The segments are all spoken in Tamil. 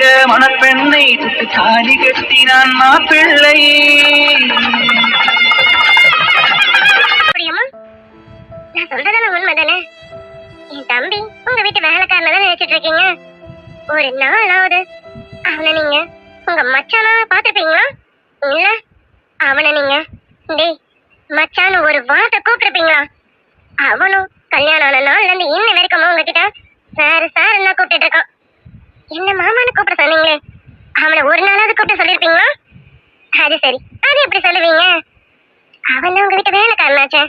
மந்திர மணப்பெண்ணை சுட்டு தாலி கட்டினான் மாப்பிள்ளை. நான் சொல்றதான உண்மைதானே? என் தம்பி உங்க வீட்டு வேலைக்காரன தான் நினைச்சிட்டு இருக்கீங்க. ஒரு நாளாவது அவனை நீங்க உங்க மச்சானா பாத்துருப்பீங்களா? இல்ல அவனை நீங்க டேய் மச்சான்னு ஒரு வார்த்தை கூப்பிட்டுருப்பீங்களா? அவனும் கல்யாணம் ஆன நாள்ல இருந்து இன்ன வரைக்கும் உங்ககிட்ட சாரு என்ன கூப்பிட்டு இருக்கான். என்ன மாமான்னு கூப்பிட சொன்னீங்களே, அவனை ஒரு நாளாவது கூப்பிட்டு சொல்லிருப்பீங்களா? அது சரி, அது எப்படி சொல்லுவீங்க? அவன் உங்க வீட்டு வேலைக்காரனாச்சே.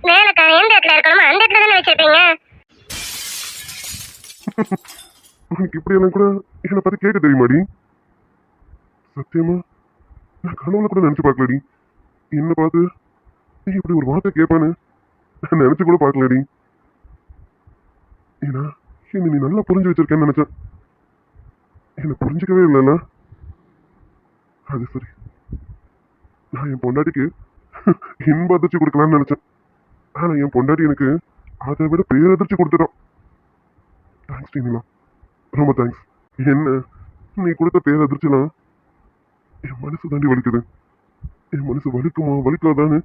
வேலைக்காரன் எந்த இடத்துல இருக்கணுமோ அந்த இடத்துல தானே வச்சிருப்பீங்க. உனக்கு இப்படி எல்லாம் கூட என்னை பார்த்து கேட்க தெரியுமாடி? சத்தியமா நான் கனவுல கூட நினைச்சு பார்க்கலடி. என்ன பார்த்து நீ இப்படி ஒரு வார்த்தை கேட்பான்னு நான் நினைச்சு கூட பார்க்கலடி. ஏன்னா என்ன நீ நல்லா புரிஞ்சு வச்சிருக்கேன்னு நினைச்சேன். என்ன புரிஞ்சுக்கவே இல்லைல்ல. அது சரி, நான் என் பொண்டாட்டிக்கு இன்ப அதிர்ச்சி கொடுக்கலான்னு நினைச்சேன். ஆனா என் பொண்டாட்டி எனக்கு அதை விட பேரதிர்ச்சி கொடுத்துட்டான். தேங்க்ஸ் டீனிலா, ரொம்ப தேங்க்ஸ். என்ன நீ கொடுத்த பேரதிர்ச்சிலாம் என் மனசு தாண்டி வலிக்குது. என் மனசு வலிக்குமா வலிக்காதான்னு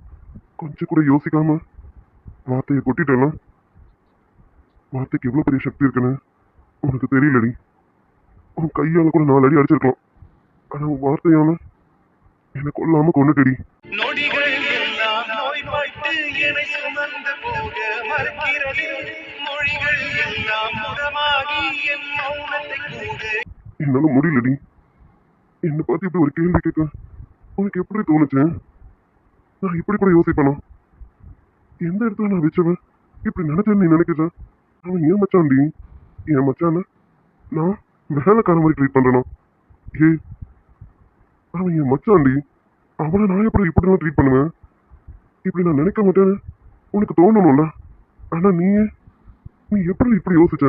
கொஞ்சம் கூட யோசிக்காம வார்த்தையை கொட்டிட்டேலாம். வார்த்தைக்கு எவ்வளோ பெரிய சக்தி இருக்குன்னு உனக்கு தெரியலடி. உன் கையால் கூட 4 அடி அடிச்சிருக்கலாம். ஆனால் உன் வார்த்தையால என்னை கொல்லாம கொண்டுட்டடி. நொடிகள் எல்லாம் நோய்பட்டு என்னை சுமந்து போக மறுக்கிறது. மொழிகள் எல்லாம் முடமாகி என் மௌனத்தை கூட என்னால முடியலடி. என்னை பார்த்து இப்படி ஒரு கேள்வி கேட்க உனக்கு எப்படி தோணுச்சு? நான் இப்படி கூட யோசிப்பேனா? எந்த இடத்துல நான் வச்சவன் இப்படி நினைச்சேன்னு நீ நினைக்கிற? அவன் ஏன் மச்சான்டி? என் மச்சான நான் வேலைக்கார மாதிரி ட்ரீட் பண்றேனா? ஏ அவன் என் மச்சான்டி. அவனை நான் எப்படி இப்படிலாம் ட்ரீட் பண்ணுவேன்? இப்படி நான் நினைக்க மாட்டேன்னு உனக்கு தோணணும்ல. ஆனா நீ எப்படி இப்படி யோசிச்ச?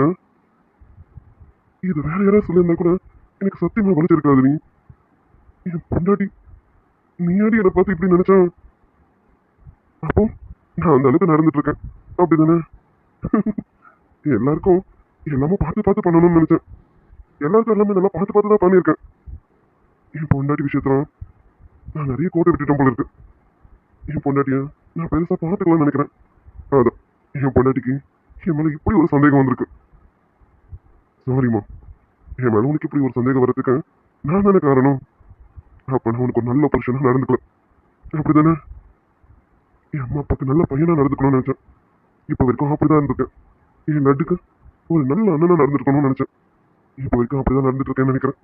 இது வேற யாராவது சொல்லியிருந்தா கூட எனக்கு சத்தியமா வலிச்சிருக்காது. நீ என் பொண்டாட்டி, நீயாடி என்னை பார்த்து இப்படி நினைச்சான். அப்போ நான் அந்த அளவுக்கு நடந்துட்டு இருக்கேன் அப்படிதானே? எல்லாருக்கும் எல்லாமே பார்த்து பண்ணணும்னு நினைச்சேன். எல்லாருக்கும் எல்லாமே நல்லா பார்த்து தான் பண்ணியிருக்கேன். என் பொண்டாட்டி விஷயத்துல நான் நிறைய கோட்டை விட்டுட்டேன் போல இருக்கு. என் பொண்டாட்டிய நான் பெருசா பார்த்துக்கலாம்னு நினைக்கிறேன். அதான் என் பொண்டாட்டிக்கு என் மேல இப்படி ஒரு சந்தேகம் வந்திருக்கு. சாரிம்மா, என் மேல உனக்கு இப்படி ஒரு சந்தேகம் வர்றதுக்கு நான் தானே காரணம். அப்ப நான் உனக்கு ஒரு நல்ல புருஷனா நடந்துக்கல அப்படிதானே? என் அம்மா அப்பாவுக்கு நல்ல பையனா நடந்துக்கணும்னு நினைச்சேன். இப்ப வரைக்கும் அப்படிதான் இருந்திருக்கேன். என் லட்டுக்கு ஒரு நல்ல அண்ணனா நடந்துருக்கணும்னு நினைச்சேன். இப்ப வரைக்கும் அப்படிதான் நடந்துட்டு இருக்கேன்னு நினைக்கிறேன்.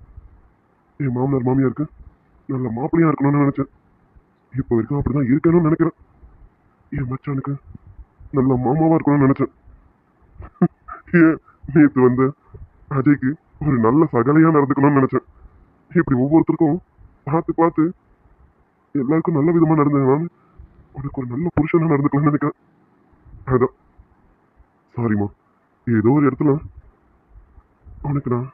என் மாமனார் மாமியாருக்கு நல்ல மாப்பிள்ளையா இருக்கணும்னு நினைச்சேன். இப்ப வரைக்கும் அப்படிதான் இருக்கணும்னு நினைக்கிறேன். என் மச்சானுக்கு நல்ல மாமாவா இருக்கணும்னு நினைச்சேன். ஏன் நேத்து அஜய்க்கு ஒரு நல்ல சகலையா நடந்துக்கணும்னு நினைச்சேன். இப்படி ஒவ்வொருத்தருக்கும் பார்த்து எல்லாருக்கும் நல்ல விதமா நடந்தேன். உனக்கு ஒரு நல்ல புருஷனா நடந்துக்கலாம்னு நினைக்கிறேன். அதான் சாரிம்மா, ஏதோ ஒரு இடத்துல உனக்கு நான்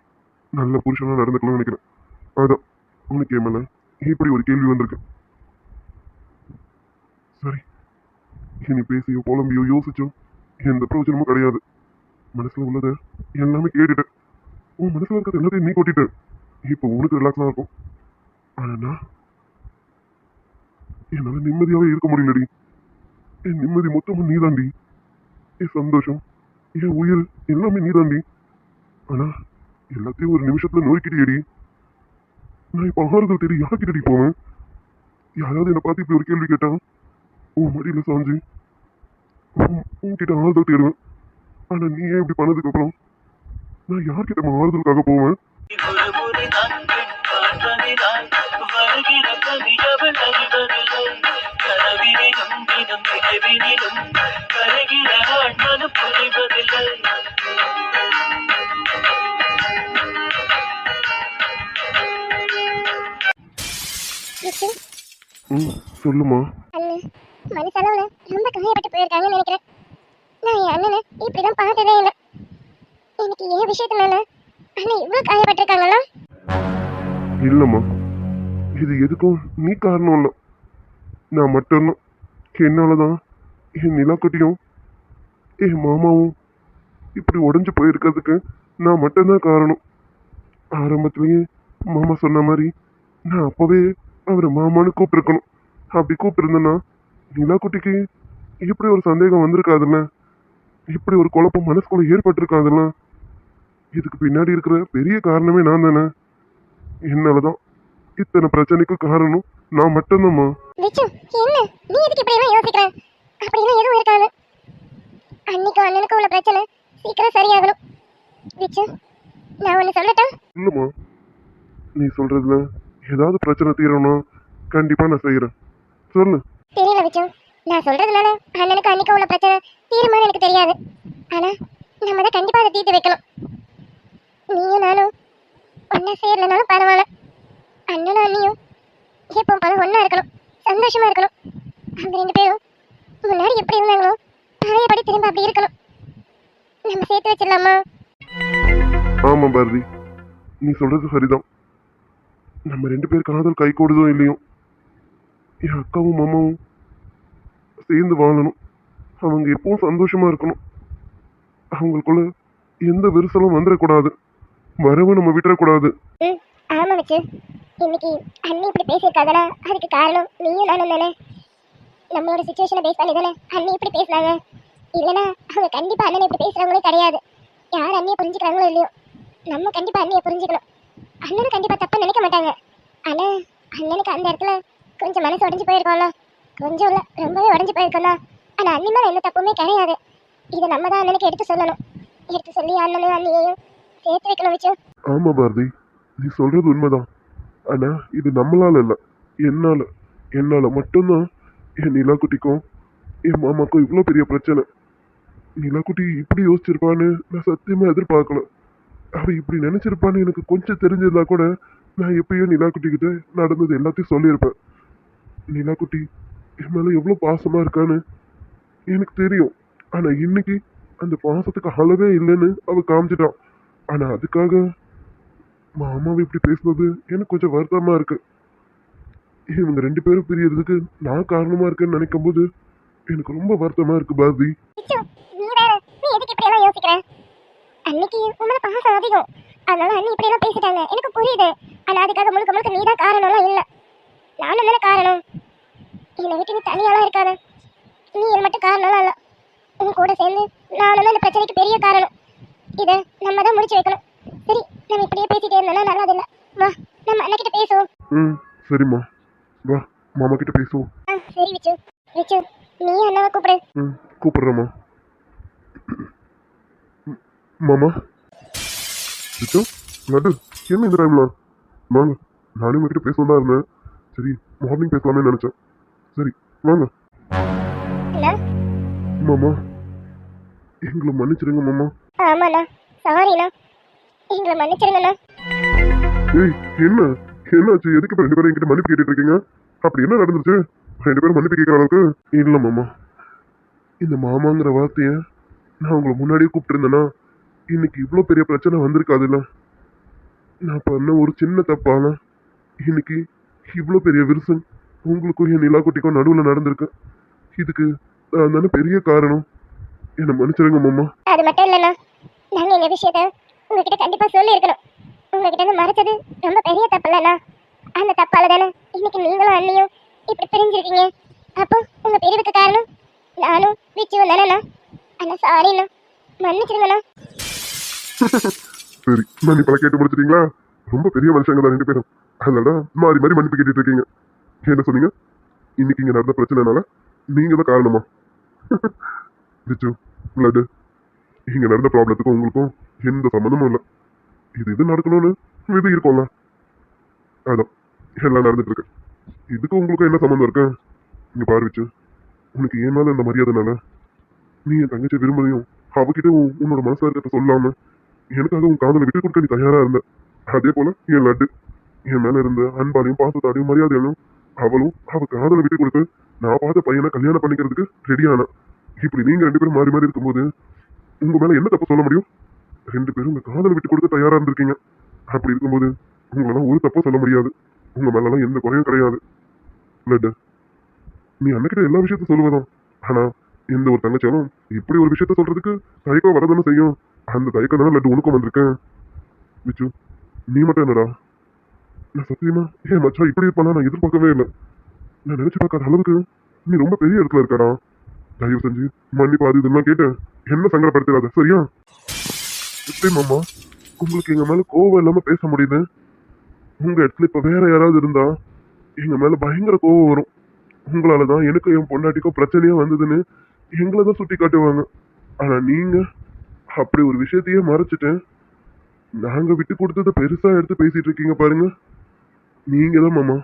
நல்ல புருஷனா நடந்துக்கலாம்னு நினைக்கிறேன். அதான் உனக்கு என் மேல இப்படி ஒரு கேள்வி வந்திருக்கு. சரி, இனி பேசியோ புலம்பியோ யோசிச்சோ எந்த பிரயோஜனமும் கிடையாது. மனசுல உள்ளத எல்லாமே கேட்டுட்டேன். உன் மனசுல இருக்கிறது எல்லாத்தையும் நீ கொட்டிட்ட. இப்போ உனக்கு ரிலாக்ஸா இருக்கும். ஆனா என்னால நிம்மதியாவே இருக்க முடியலடி. என் நிம்மதி மொத்தமும் நீதாண்டி. என் சந்தோஷம், என் உயிர் எல்லாமே நீதாண்டி. ஆனா எல்லாத்தையும் ஒரு நிமிஷத்துல நோய்க்கிட்டேடி. நான் இப்ப ஆறுதல் தேடி யார்கிட்டடி போவேன்? யாராவது என்னை பார்த்து இப்படி ஒரு கேள்வி கேட்டா உன் மடியில சாஞ்சு உன்கிட்ட ஆறுதல் தேடுவேன். ஆனா நீ ஏன் இப்படி பண்ணதுக்கு அப்புறம் நான் யார்கிட்ட ஆறுதலுக்காக போவேன்? சொல்லுமா. மனசளவுல ரொம்ப காயப்பட்டு போயிருக்காங்கன்னு நினைக்கிறேன். நான் என் அண்ணனை இப்படிதான் பார்த்ததே இல்லை. எனக்கு ஏன் விஷயத்தினால அண்ணன் இவ்வளவு காயப்பட்டிருக்காங்களா? இல்லம்மா, இது எதுக்கும் நீ காரணம் இல்லை. நான் மட்டும்தான். என்னாலதான் என் நிலாக்குட்டியும் என் மாமாவும் இப்படி உடஞ்சு போயிருக்கிறதுக்கு நான் மட்டும்தான் காரணம். ஆரம்பத்திலேயே மாமா சொன்ன மாதிரி நான் அப்பவே அவரை மாமான்னு கூப்பிட்டுருக்கணும். அப்படி கூப்பிட்டுருந்தேன்னா நிலா குட்டிக்கு இப்படி ஒரு சந்தேகம் வந்திருக்காதுல்ல, இப்படி ஒரு குழப்பம் மனசுக்குள்ள ஏற்பட்டிருக்காதுல்ல. இதுக்கு பின்னாடி இருக்கிற பெரிய காரணமே நான் தானே. என்னாலதான் இத்தனை பிரச்சனைக்கு காரணம் நான் மட்டும்தாம்மா. விச்சு, என்ன நீ எதுக்கு இப்படி எல்லாம் யோசிக்கிற? அப்படிலாம் எதுவும் இருக்காது. அன்னைக்கும் அண்ணனுக்கும் உள்ள பிரச்சனை சீக்கிரம் சரியாகணும். விச்சு, நான் ஒண்ணு சொல்லட்டா? இல்லம்மா, நீ சொல்றதுல ஏதாவது பிரச்சனை தீரணும் கண்டிப்பா நான் செய்யறேன். சொல்லு. தெரியல விச்சு, நான் சொல்றதுனால அண்ணனுக்கு அன்னைக்கும் உள்ள பிரச்சனை தீருமான்னு எனக்கு தெரியாது. ஆனா நம்ம தான் கண்டிப்பா அதை தீர்த்து வைக்கணும். நீயும் நானும் ஒன்னா சேரலனாலும் பரவாயில்ல. அண்ணனும் அண்ணியும் எப்போ போல ஒன்னா இருக்கணும், சந்தோஷமா இருக்கணும். அவங்க ரெண்டு பேரும் முன்னாடி எப்படி இருந்தாங்களோ பழையபடி திரும்ப அப்படி இருக்கணும். நம்ம சேர்த்து வச்சிடலாமா? ஆமா பாரதி, நீ சொல்றது சரிதான். நம்ம ரெண்டு பேர் காதல் கை கூடுதோ இல்லையோ, என் அக்காவும் மாமாவும் சேர்ந்து வாழணும். அவங்க எப்பவும் சந்தோஷமா இருக்கணும். அவங்களுக்குள்ள எந்த விரிசலும் வந்துடக்கூடாது, வரவும் நம்ம விட்டுறக்கூடாது. ம், ஆமா வச்சு. இன்னைக்கு அண்ணி இப்படி பேசியிருக்காங்கன்னா அதுக்கு காரணம் நீயும் நானும் தானே. நம்மளோட சுச்சுவேஷனை பேஸ் பண்ணி தானே அண்ணி இப்படி பேசுனாங்க. இல்லைன்னா அவங்க கண்டிப்பா அண்ணனை இப்படி பேசுறவங்களே கிடையாது. யார் அண்ணியை புரிஞ்சுக்கிறாங்களோ இல்லையோ, நம்ம கண்டிப்பா அண்ணியை புரிஞ்சுக்கணும். அண்ணனும் கண்டிப்பா தப்பா நினைக்க மாட்டாங்க. ஆனா அண்ணனுக்கு அந்த இடத்துல கொஞ்சம் மனசு உடஞ்சு போயிருக்கோம்ல, கொஞ்சம் இல்ல ரொம்பவே உடஞ்சு போயிருக்கோம்ல. ஆனா அண்ணி மேல எந்த தப்புமே கிடையாது. இதை நம்ம தான் அண்ணனுக்கு எடுத்து சொல்லணும். எடுத்து சொல்லி அண்ணனும் அண்ணியையும் சேர்த்து வைக்கணும் வச்சு. ஆமா பாரதி, நீ சொல்றது உண்மைதான். ஆனா இது நம்மளால இல்ல, என்னால என்னால மட்டும்தான் என் நிலாக்குட்டிக்கும் என் மாமாக்கும் இவ்வளோ பெரிய பிரச்சனை. நிலாக்குட்டி இப்படி யோசிச்சிருப்பான்னு நான் சத்தியமா எதிர்பார்க்கல. அவ இப்படி நினைச்சிருப்பான்னு எனக்கு கொஞ்சம் தெரிஞ்சிருந்தா கூட நான் எப்பயோ நிலாக்குட்டி கிட்ட நடந்தது எல்லாத்தையும் சொல்லியிருப்பேன். நிலாக்குட்டி என் மேல எவ்வளவு பாசமா இருக்கான்னு எனக்கு தெரியும். ஆனா இன்னைக்கு அந்த பாசத்துக்கு அளவே இல்லைன்னு அவ காமிச்சிட்டான். ஆனா அதுக்காக மாமாவை இப்படி பேசுனது எனக்கு கொஞ்சம் வருத்தமா இருக்கு. இவங்க ரெண்டு பேரும் பிரியறதுக்கு நான் காரணமா இருக்கேன்னு நினைக்கும் போது எனக்கு ரொம்ப வருத்தமா இருக்கு பாரதி. விச்சு, நீ வேற, நீ எதுக்கு இப்படி எல்லாம் யோசிக்கிற? அன்னைக்கு உங்களோட பாசம் அதிகம், அதனால அண்ணி இப்படி எல்லாம் பேசிட்டாங்க, எனக்கு புரியுது. ஆனா அதுக்காக முழுக்க முழுக்க நீ தான் காரணம்லாம் இல்ல, நானும் தானே காரணம். என்னை விட்டு நீ தனியாலாம் இருக்காத. நீ இது மட்டும் காரணம்லாம் இல்ல, உன் கூட சேர்ந்து நானும் தான் இந்த பிரச்சனைக்கு பெரிய காரணம். இதை நம்ம தான் முடிச்சு வைக்கணும். சரி, நம்ம இப்படியே பேசிட்டே இருந்தோம்னா நல்லது இல்லை. வா, நம்ம அண்ணா கிட்ட பேசுவோம். ம் சரிம்மா, வா மாமா கிட்ட பேசுவோம். சரி விச்சு. விச்சு, நீ அண்ணாவை கூப்பிடு. ம் கூப்பிடுறேம்மா. மாமா விச்சோ, லட்டு என்ன இந்த டைம்ல? வாங்க, நானும் உங்ககிட்ட பேச தான் இருந்தேன். சரி மார்னிங் பேசலாமே நினைச்சேன். சரி வாங்க. அண்ணா. மாமா எங்களை மன்னிச்சிடுங்க மாமா. ஆமாண்ணா, சாரிண்ணா, எங்களை மன்னிச்சிருங்கண்ணா. ஏய் என்ன என்னாச்சு? எதுக்கு இப்ப ரெண்டு பேரும் என்கிட்ட மன்னிப்பு கேட்டுட்டு இருக்கீங்க? அப்படி என்ன நடந்துச்சு? ரெண்டு பேரும் மன்னிப்பு கேட்கற அளவுக்கு இல்ல மாமா. இந்த மாமாங்கிற வார்த்தைய நான் உங்களை முன்னாடியே கூப்பிட்டு இருந்தேன்னா இன்னைக்கு இவ்வளோ பெரிய பிரச்சனை வந்திருக்காதுல்ல. நான் பண்ண ஒரு சின்ன தப்பால இன்னைக்கு இவ்வளோ பெரிய விரிசல் உங்களுக்கும் என் நிலாக்குட்டிக்கும் நடுவில் நடந்திருக்கு. இதுக்கு நான் தானே பெரிய காரணம். என்னை மன்னிச்சிருங்க மாமா. அது மட்டும் இல்லைண்ணா, நாங்கள் இந்த விஷயத்த உங்ககிட்ட கண்டிப்பா சொல்லி இருக்கணும். உங்ககிட்ட இருந்து மறைச்சது ரொம்ப பெரிய தப்பு இல்லைண்ணா. அந்த தப்பால தானே இன்னைக்கு நீங்களும் அண்ணியும் இப்படி பிரிஞ்சிருக்கீங்க. அப்போ உங்க பிரிவுக்கு காரணம் நானும் விச்சுவும் தானேண்ணா. அண்ணா சாரிண்ணா, மன்னிச்சிருங்கண்ணா. சரி, நான் இப்ப கேட்டு முடிச்சிட்டீங்களா? ரொம்ப பெரிய மனுஷங்க தான் ரெண்டு பேரும், அதனால மாறி மாறி மன்னிப்பு கேட்டுட்டு இருக்கீங்க. என்ன சொன்னீங்க? இன்னைக்கு இங்க நடந்த பிரச்சனைனால நீங்க தான் காரணமா? விச்சு, லட்டு, இங்க நடந்த ப்ராப்ளத்துக்கும் உங்களுக்கும் எந்த சம்மந்தமும் இல்லை. இது நடக்கணும்னு விதி இருக்கும்ல, அதான் எல்லாம் நடந்துட்டு இருக்கு. இதுக்கு உங்களுக்கும் என்ன சம்மந்தம் இருக்கு? இங்க பாரு விச்சு, உனக்கு ஏன் மேல இந்த மரியாதைனால நீ என் தங்கச்சி விரும்பலையும் அவகிட்ட உன்னோட மனசா இருக்கிறத சொல்லாம எனக்காக உன் காதலை விட்டு கொடுக்க நீ தயாரா இருந்த. அதே போல என் லட்டு என் மேல இருந்த அன்பாலையும் பாசத்தாலையும் மரியாதையாலும் அவளும் அவ காதலை விட்டு கொடுத்து நான் பார்த்த பையனை கல்யாணம் பண்ணிக்கிறதுக்கு ரெடியான. இப்படி நீங்க ரெண்டு பேரும் மாறி மாறி இருக்கும்போது உங்க மேல என்ன தப்பு சொல்ல முடியும்? ரெண்டு பேரும் உங்க காதலை விட்டு கொடுக்க தயாரா இருந்திருக்கீங்க. அப்படி இருக்கும்போது உங்களெல்லாம் ஒரு தப்பும் சொல்ல முடியாது. உங்க மேலாம் எந்த குறையும் கிடையாது. லட்டு, நீ அன்னைக்கிட்ட எல்லா விஷயத்தையும் சொல்லுவதான். ஆனா எந்த ஒரு தங்கச்சாலும் இப்படி ஒரு விஷயத்த சொல்றதுக்கு தயக்கம் வரதானே செய்யும். அந்த தயக்கம் தானே லட்டு உனக்கும் வந்திருக்கேன். விச்சு, நீ மட்டும் என்னடா? நான் சத்தியமா ஏன் மச்சான் இப்படி இருப்பானா நான் எதிர்பார்க்கவே இல்லை. நான் நினைச்சு பார்க்காத அளவுக்கு நீ ரொம்ப பெரிய இடத்துல இருக்கடா. தயவு செஞ்சு மன்னிப்பு அது இதெல்லாம் கேட்டு என்ன சங்கடப்படுத்தாத, சரியா? எப்படி மாமா உங்களுக்கு எங்க மேல கோவம் இல்லாம பேச முடியுது? உங்க இடத்துல இப்ப வேற யாராவது இருந்தா எங்க மேல பயங்கர கோவம் வரும். உங்களாலதான் எனக்கு என் பொண்டாட்டிக்கும் பிரச்சனையே வந்ததுன்னு எங்களை தான் சுட்டி காட்டுவாங்க. ஆனா நீங்க அப்படி ஒரு விஷயத்தையே மறைச்சிட்டு நாங்க விட்டு கொடுத்ததை பெருசா எடுத்து பேசிட்டு இருக்கீங்க பாருங்க. நீங்க தான் மாமா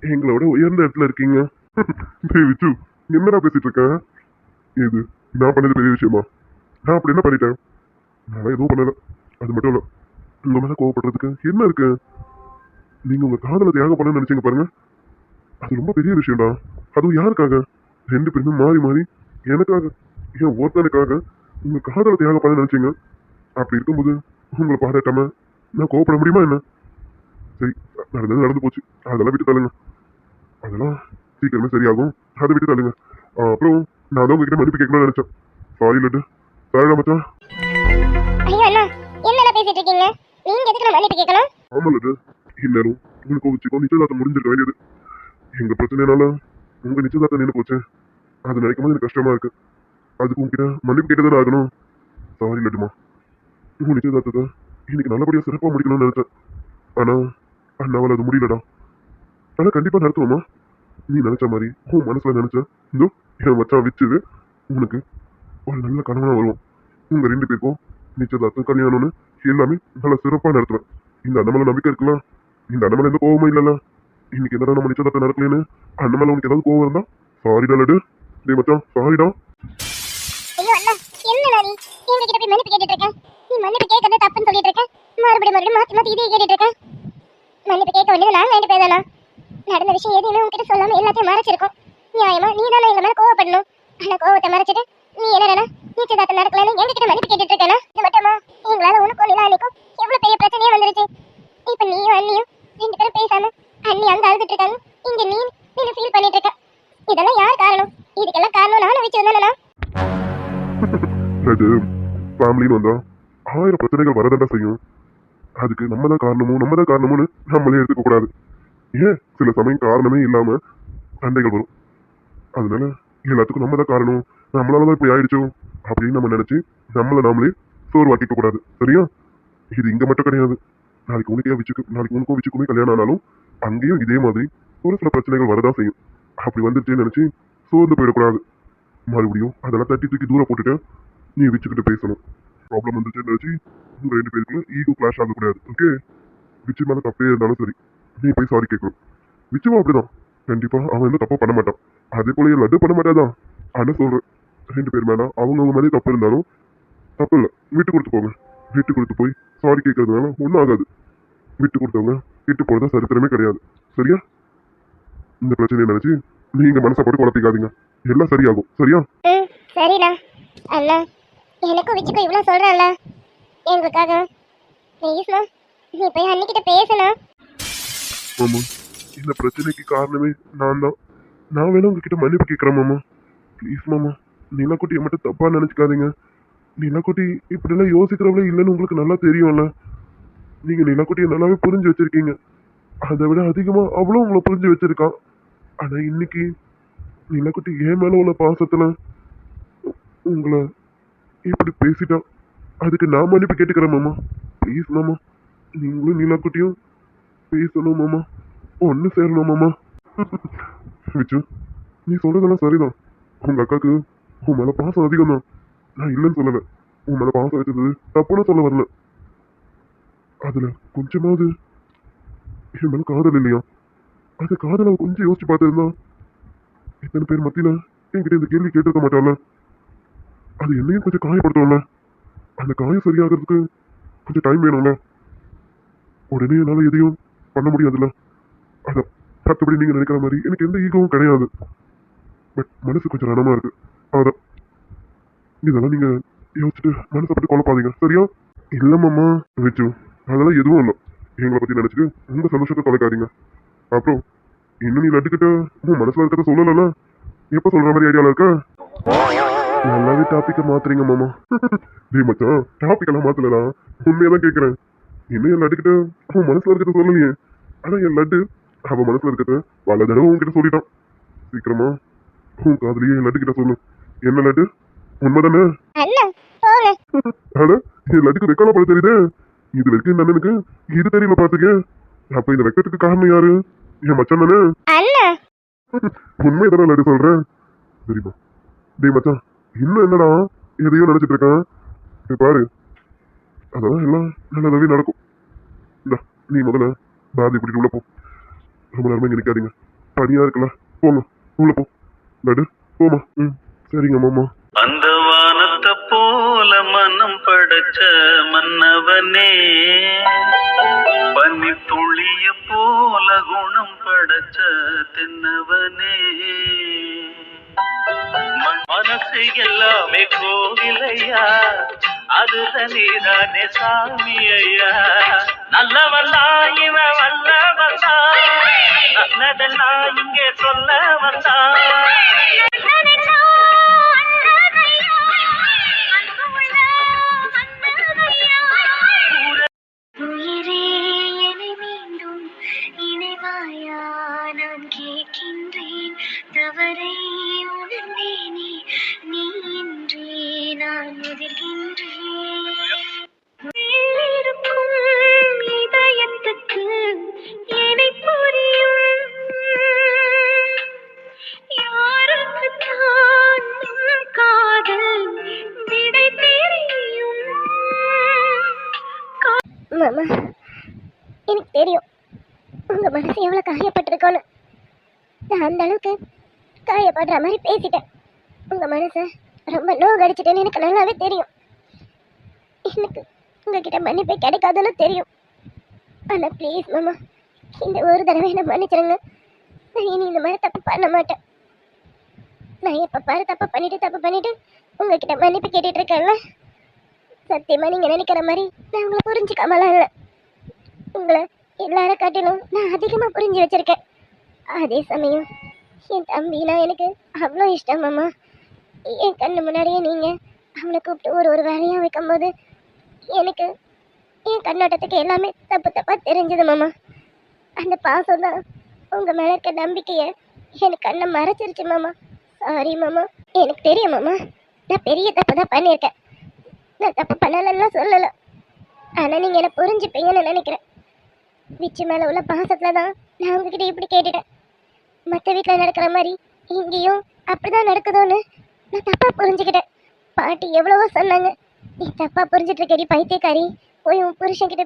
எங்களோட உயர்ந்த இடத்துல இருக்கீங்க. டேய் விச்சு, என்னடா பேசிட்டு இருக்க? இது நான் பண்ணது பெரிய விஷயமா? நான் அப்படி என்ன பண்ணிட்டேன்? நான் எதுவும் பண்ணல. அது மட்டும் இல்ல, உங்க மேல கோவப்படுறதுக்கு என்ன இருக்கு? நீங்க உங்க காதலை தியாகம் பண்ண நினைச்சீங்க பாருங்க, அது ரொம்ப பெரிய விஷயம்டா. அதுவும் யாருக்காக? ரெண்டு பேருமே மாறி மாறி எனக்காக, ஏன் ஒருத்தனுக்காக உங்க காதலை தியாகம் பண்ண நினைச்சீங்க. அப்படி இருக்கும்போது உங்களை பாராட்டாம நான் கோவப்பட முடியுமா என்ன? சரி, நடந்தது நடந்து போச்சு, அதெல்லாம் விட்டு தள்ளுங்க. அதெல்லாம் சீக்கிரமே சரியாகும், அதை விட்டு தள்ளுங்க. அப்புறம் நான் தான் உங்ககிட்ட மன்னிப்பு கேட்கணும்னு நினைச்சேன். சாரி லட்டு. சாரிடா மச்சான். ஐயோ அண்ணா, என்னடா பேசிட்டு இருக்கீங்க? நீங்க எதுக்கு நான் மன்னிப்பு கேட்கணும்? ஆமா லட்டு, இந்நேரம் உங்களுக்கு வச்சுக்கோ நிச்சயதார்த்தம் முடிஞ்சிருக்க வேண்டியது. எங்க பிரச்சனைனால உங்க நிச்சயதார்த்தம் நின்று போச்சு. அது நினைக்கும் போது எனக்கு கஷ்டமா இருக்கு. அதுக்கு உங்ககிட்ட மன்னிப்பு கேட்டதானே ஆகணும். சாரி லட்டுமா. உங்க நிச்சயதார்த்தத்தை இன்னைக்கு நல்லபடியா சிறப்பாக முடிக்கணும்னு நினைச்சேன். ஆனா அண்ணாவால் அது முடியலடா. ஆனா கண்டிப்பா நடத்துவோமா? நீ நினைச்ச மாதிரி உன் மனசுல நினைச்ச இதோ என் மச்சான் வச்சுது உனக்கு ஒரு நல்ல கணவனா வருவோம். உங்க ரெண்டு பேருக்கும் நிச்சயதார்த்தம் கல்யாணம்னு எல்லாமே நல்ல சிறப்பா நடத்துவேன். இந்த அண்ணமலை நம்பிக்கை இருக்கலாம். இந்த அண்ணமலை எந்த கோவமும் இல்லைல்ல. இன்னைக்கு என்னடா நம்ம நிச்சயதார்த்தம் நடக்கலன்னு அண்ணமலை உனக்கு ஏதாவது கோவம் இருந்தா சாரிடா லட்டு. டேய் மச்சான் சாரிடா. ஐயோ அண்ணா, என்னடா நீ எங்ககிட்ட போய் மன்னிப்பு கேட்டுட்டு இருக்க? நீ மன்னிப்பு கேட்கறது தப்புன்னு சொல்லிட்டு இருக்க. மறுபடியும் மாத்தி மாத்தி இதே கேட்டுட்டு இருக்க. மன்னிப்பு கேட்க வேண்டியது நாங்க ரெண்டு பேர் தானா? நடந்த விஷயம் எதையுமே உங்ககிட்ட சொல்லாம எல்லாத்தையும் மறைச்சிருக்கோம். நியாயமா நீ தானே எங்க மேல கோவப்படணும். ஆனா கோவத்தை மறைச்சிட்டு நீ என்னடா நிச்சயதார்த்தம் நடக்கலன்னு எங்ககிட்ட மன்னிப்பு கேட்டுட்டு இருக்கா? இது மட்டுமா? எங்களால உனக்கும் நிலானிக்கும் எவ்வளவு பெரிய பிரச்சனையே வந்துருச்சு. இப்ப நீயும் அண்ணியும் ரெண்டு பேரும் பேசாம அண்ணி அங்க அழுதுட்டு இருக்காங்க, இங்க நீ ஃபீல் பண்ணிட்டு இருக்க. இதெல்லாம் யார் காரணம்? இதுக்கெல்லாம் காரணம் நானும் வச்சு வந்தானா? அது ஃபேமிலின்னு வந்தா 1000 பிரச்சனைகள் வரதாண்டா செய்யும். அதுக்கு நம்ம தான் காரணம்னு நம்மளே எடுத்துக்க கூடாது. ஏன் சில சமயம் காரணமே இல்லாம சண்டைகள் வரும். அதனால எல்லாத்துக்கும் நம்ம தான் காரணம், நம்மளாலதான் இப்படி ஆயிடுச்சோ அப்படின்னு நம்ம நினைச்சு நம்மளை நாமளே சோர்வாக்கிக்க கூடாது, சரியா? இது இங்க மட்டும் கிடையாது. நாளைக்கு உனக்கும் விச்சுக்குமே கல்யாணம் ஆனாலும் அங்கேயும் இதே மாதிரி ஒரு சில பிரச்சனைகள் வரதான் செய்யும். அப்படி வந்துருச்சேன்னு நினைச்சு சோர்ந்து போயிடக்கூடாது. மறுபடியும் அதெல்லாம் தட்டி தூக்கி தூரம் போட்டுட்டு நீ விச்சுக்கிட்டு பேசணும். ப்ராப்ளம் வந்துருச்சுன்னு நினைச்சு உங்க ரெண்டு பேருக்குள்ள ஈகோ கிளாஷ் ஆகக்கூடாது, ஓகே? விச்சு மேல தப்பே இருந்தாலும் சரி நீ போய் சாரி கேட்கணும். விச்சுவும் அப்படிதான், கண்டிப்பா அவன் எந்த தப்பா பண்ண மாட்டான். அதே போல லட்டு பண்ண மாட்டாதான். ஆனா சொல்றேன், ரெண்டு பேர் மேல அவங்க மேலே தப்பு இருந்தாலும் தப்பு இல்லை, விட்டு கொடுத்து போங்க. விட்டு கொடுத்து போய் சாரி கேட்கறதுனால ஒன்றும் ஆகாது. விட்டு கொடுத்தவங்க விட்டு போறதா சரித்திரமே கிடையாது, சரியா? இந்த பிரச்சனையை நினைச்சு நீங்க மனசை போட்டு குழப்பிக்காதீங்க, எல்லாம் சரியாகும், சரியா? சரிண்ணா. அண்ணா, எனக்கும் விச்சுக்கும் இவ்வளவு சொல்றேன்ல, எங்களுக்காக ப்ளீஸ்ண்ணா நீ போய் அன்னிக்கிட்ட பேசுனா. மாமா, இந்த பிரச்சனைக்கு காரணமே நான் தான். நான் வேணும் உங்ககிட்ட மன்னிப்பு கேட்கிறேன் மாமா. ப்ளீஸ் மாமா, நிலக்குட்டியை மட்டும் தப்பா நினைச்சுக்காதீங்க. நிலக்குட்டி இப்படிலாம் யோசிக்கிறவளே இல்லைன்னு உங்களுக்கு நல்லா தெரியும்ல. நீங்க நிலக்குட்டியை நல்லாவே புரிஞ்சு வச்சிருக்கீங்க. அதை விட அதிகமா அவளும் உங்களை புரிஞ்சு வச்சிருக்கான். ஆனா இன்னைக்கு நிலக்குட்டி ஏன் மேல உள்ள பாசத்துல உங்களை இப்படி பேசிட்டான். அதுக்கு நான் மன்னிப்பு கேட்டுக்கிறேன் மாமா. ப்ளீஸ் மாமா, நீங்களும் நிலக்குட்டியும் பேசணும் மாமா, ஒன்னு சேரணும் மாமா. விச்சு, நீ சொல்றதெல்லாம் சரிதான். உங்க அக்காக்கு உன் மேல பாசம் அதிகம் தான், நான் இல்லைன்னு சொல்லல. உன் மேல பாசம் வச்சது தப்புன்னு சொல்ல வரல. அதுல கொஞ்சமாவது என் மேல காதல் இல்லையா? அந்த காதலை கொஞ்சம் யோசிச்சு பார்த்திருந்தா எத்தனை பேர் மத்தியில என்கிட்ட இந்த கேள்வி கேட்டிருக்க மாட்டால. அது என்னையும் கொஞ்சம் காயப்படுத்தணும்ல. அந்த காயம் சரியாகிறதுக்கு கொஞ்சம் டைம் வேணும்ல. உடனே என்னால எதையும் பண்ண முடியாதுல்ல. அத மற்றபடி நீங்க நினைக்கிற மாதிரி எனக்கு எந்த ஈகோவும் கிடையாது. பட் மனசு கொஞ்சம் ரணமா இருக்கு, அதான். இதெல்லாம் நீங்க யோசிச்சுட்டு மனசை பற்றி குழப்பாதீங்க, சரியா? இல்ல மாமா விச்சு, அதெல்லாம் எதுவும் இல்லை. எங்களை பத்தி நினைச்சிட்டு உங்க சந்தோஷத்தை தொலைக்காதீங்க. அப்புறம் இன்னும் நீ லட்டுக்கிட்ட உன் மனசுல இருக்கிறத சொல்லல, எப்ப சொல்ற மாதிரி ஐடியால இருக்க? நல்லாவே டாபிக்க மாத்துறீங்க மாமா. டேய் மச்சான், டாபிக் எல்லாம் மாத்தலாம், உண்மையதான் கேட்கிறேன். இன்னும் என் லட்டுக்கிட்ட அவன் மனசுல இருக்கிறத சொல்லலையே. ஆனா என் லட்டு அவன் மனசுல இருக்கிறத பல தடவை உன்கிட்ட சொல்லிட்டான். சீக்கிரமா உன் காதலியே என் லட்டு கிட்ட சொல்லு. என்ன லட்டு, உண்மைதானே? அண்ணா போங்க. ஆனா என் லட்டுக்கு வெக்கால பட தெரியுதே. இது வரைக்கும் இந்த அண்ணனுக்கு இது தெரியல பாத்துக்க. அப்ப இந்த வெக்கத்துக்கு காரணம் யாரு? என் மச்சான் தானே? அண்ணா உண்மைதானே லட்டு சொல்றேன். சரிப்பா. டேய் மச்சான், இன்னும் என்னடா எதையோ நினைச்சிட்டு இருக்கான். போய் பாரு, அதான் எல்லாம் நல்லதாவே நடக்கும். இந்தா நீ முதல்ல பாரதி கூட்டிட்டு உள்ள போ. ரொம்ப நேரமா இங்க நிக்காதீங்க, பனியா இருக்குல்ல. போங்க உள்ள போ. லட்டு போமா. ம் சரிங்க மாமா. அந்த வானத்தை போல மனம் படைச்ச மன்னவனே, பனி துளிய போல குணம் படைச்ச தென்னவனே, மனசு எல்லாமே கோவிலையா, அதுல நீதானே சாமி ஐயா. நல்லவல்லா இவன் வல்லவல்லா, நல்லதெல்லாம் இங்கே சொல்ல வந்தா. உயிரே என்னை மீண்டும் இணைவாயா நான் கேட்கின்றேன். தவறை உணர்ந்தேனே நீ இன்றே நான் எதிர்கின்றேன். இருக்கும் இதயத்துக்கு என்னை புரியும். யாருக்குத்தான் உன் காதல் விடை தெரியும். மாமா எனக்கு தெரியும் உங்க மனசு எவ்வளவு காயப்பட்டிருக்கோன்னு. நான் அந்த அளவுக்கு காயப்படுற மாதிரி பேசிட்டேன். உங்க மனசை ரொம்ப நோகடிச்சிட்டேன்னு எனக்கு நல்லாவே தெரியும். எனக்கு உங்ககிட்ட மன்னிப்பே கிடைக்காதுன்னு தெரியும். ஆனா ப்ளீஸ் மாமா, இந்த ஒரு தடவை என்ன மன்னிச்சிருங்க. நான் இனி இந்த மாதிரி தப்பு பண்ண மாட்டேன். நான் எப்ப பாரு தப்பு பண்ணிட்டு உங்ககிட்ட மன்னிப்பு கேட்டுட்டு இருக்கேன்ல. சத்தியமா நீங்க நினைக்கிற மாதிரி நான் உங்களை புரிஞ்சுக்காமலாம் இல்லை. உங்களை எல்லாரும் காட்டிலும் நான் அதிகமா புரிஞ்சு வச்சிருக்கேன். அதே சமயம் என் தம்பினா எனக்கு அவ்வளோ இஷ்டம் மாமா. என் கண்ணு முன்னாடியே நீங்க அவனை கூப்பிட்டு ஒரு வேலையா வைக்கும்போது எனக்கு என் கண்ணோட்டத்துக்கு எல்லாமே தப்பா தெரிஞ்சது மாமா. அந்த பாசம் தான் உங்க மேல இருக்க நம்பிக்கைய எனக்கு கண்ணை மறைச்சிருச்சு மாமா. சாரி மாமா. எனக்கு தெரியும் மாமா, நான் பெரிய தப்பு தான் பண்ணியிருக்கேன். நான் தப்பு பண்ணலாம் சொல்லல. ஆனா நீங்க என்ன புரிஞ்சுப்பீங்கன்னு நினைக்கிறேன். விச்சு மேல உள்ள பாசத்துல தான் நான் உங்ககிட்ட இப்படி கேட்டுட்டேன். மற்ற வீட்டில் நடக்கிற மாதிரி இங்கேயும் அப்படிதான் நடக்குதோன்னு நான் தப்பா புரிஞ்சுக்கிட்டேன். பாட்டி எவ்வளவோ சொன்னாங்க, நீ தப்பா புரிஞ்சுட்டு இருக்கடி பைத்தியக்காரி, போய் உன் புருஷன்கிட்ட